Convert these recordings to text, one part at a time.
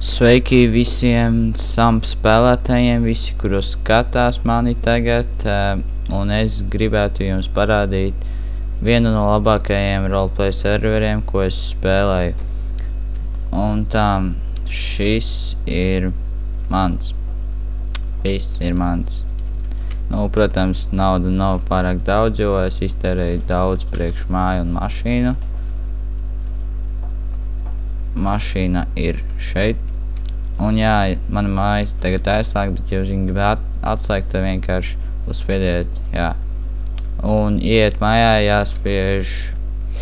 Sveiki visiem spēlētājiem, visi, kuros skatās mani tagad, un es gribētu jums parādīt vienu no labākajiem roleplay serveriem, ko es spēlēju. Un tā, šis ir mans. Viss ir mans. Nu, protams, nauda nav pārāk daudz, jo es iztērēju daudz priekš māju un mašīnu. Mašīna ir šeit. Un jā, mana māja tagad aizslēgt, bet ja jūs viņu gribētu atslēgt, tad vienkārši uzspiediet, jā. Un iet mājā, jāspiež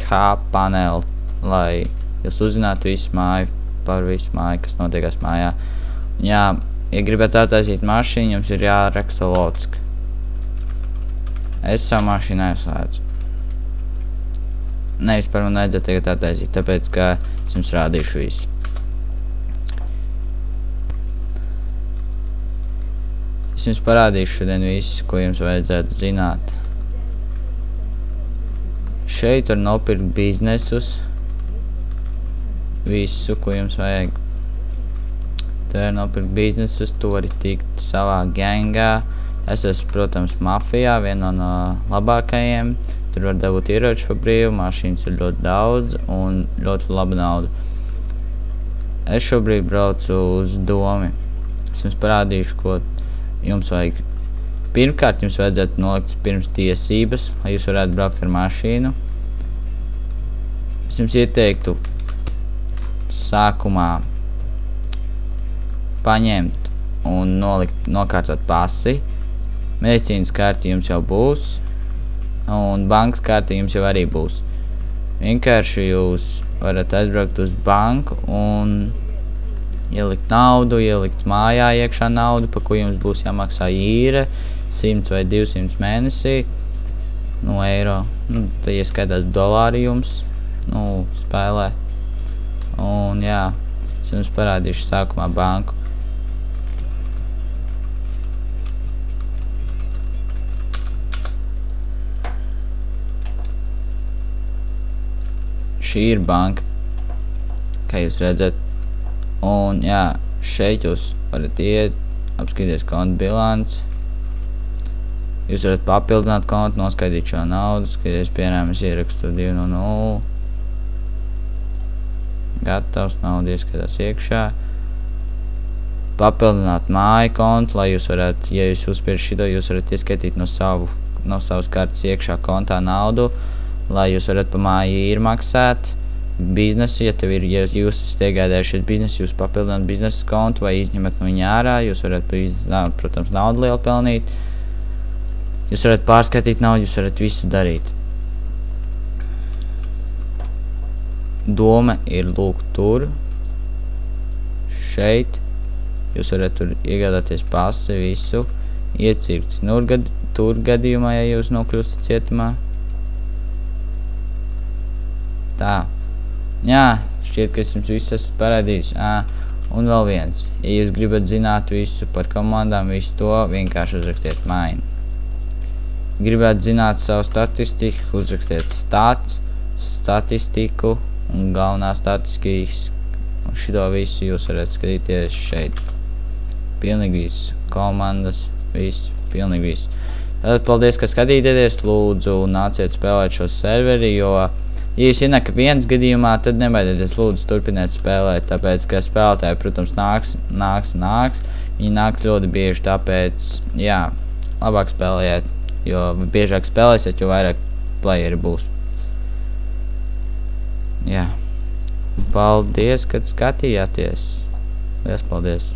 H paneli, lai jūs uzzinātu visu māju, par visu māju, kas notiekās mājā. Un jā, ja gribat attaisīt mašīnu, jums ir jāraksta locka. Es savu mašīnu aizslēdzu. Nevis par man vajadzētu tagad attaisīt, tāpēc, ka es jums rādīšu visu. Es jums parādīšu šodien visu, ko jums vajadzētu zināt. Šeit var nopirkt biznesus. Visu, ko jums vajag. Te var nopirkt biznesus, tu vari tikt savā gengā. Es esmu, protams, mafijā, viena no labākajiem. Tur var dabūt ieroči pa brīvu, mašīnas ir ļoti daudz un ļoti laba nauda. Es šobrīd braucu uz domi. Es jums parādīšu, ko jums vajag. Pirmkārt, jums vajadzētu nolikt pirms tiesības, lai jūs varētu braukt ar mašīnu. Es jums ieteiktu sākumā paņemt un nokārtot pasi. Medicīnas karti jums jau būs, un bankas karti jums jau arī būs. Vienkārši jūs varat aizbraukt uz banku un ielikt naudu, ielikt mājā iekšā naudu, pa ko jums būs jāmaksā īre, 100 vai 200 mēnesī, no eiro. Nu, tad ieskaitās dolāri jums, nu, spēlē. Un jā, es jums parādīšu sākumā banku. Šī ir banka, kā jūs redzat. Un jā, šeit jūs varat iet, apskatīties konta bilanci. Jūs varat papildināt kontu, noskaidīt šo naudu, skatīties, piemēram, es ierakstu 2 no 0. Gatavs, nauda ieskatās iekšā. Papildināt māju kontu, lai jūs varat, ja jūs uzspiež šito, jūs varat ieskatīt no savas kartes iekšā kontā naudu, lai jūs varat pa māju īri maksāt. Biznesu, ja jūs esat iegādājušies biznesu, jūs papildināt biznesa kontu vai izņemat no viņa ārā, jūs varat, protams, naudu lielu pelnīt. Jūs varat pārskatīt naudu, jūs varat visu darīt. Doma ir lūk tur, šeit. Jūs varat tur iegādāties pasi, visu, iecirkts tur gadījumā, ja jūs nokļūstat cietumā. Tā. Jā, šķiet, ka es jums visu esmu parādījis. Un vēl viens. Ja jūs gribat zināt visu par komandām, visu to, vienkārši uzrakstiet maini. Gribat zināt savu statistiku, uzrakstiet statistiku un galvenā statistikas. Un šito visu jūs varat skatīties šeit. Pilnīgi visu. Komandas, visu, pilnīgi visu. Tātad paldies, ka skatījāties. Lūdzu, nāciet spēlēt šo serveri, jo ja jūs ienāk viens gadījumā, tad nebaidieties, lūdzu, turpiniet spēlēt, tāpēc, ka spēlētāji, protams, nāks. Viņi nāks ļoti bieži, tāpēc, jā, labāk spēlējiet, jo biežāk spēlēsiet, jo vairāk playeri būs. Jā. Paldies, kad skatījāties. Liels paldies.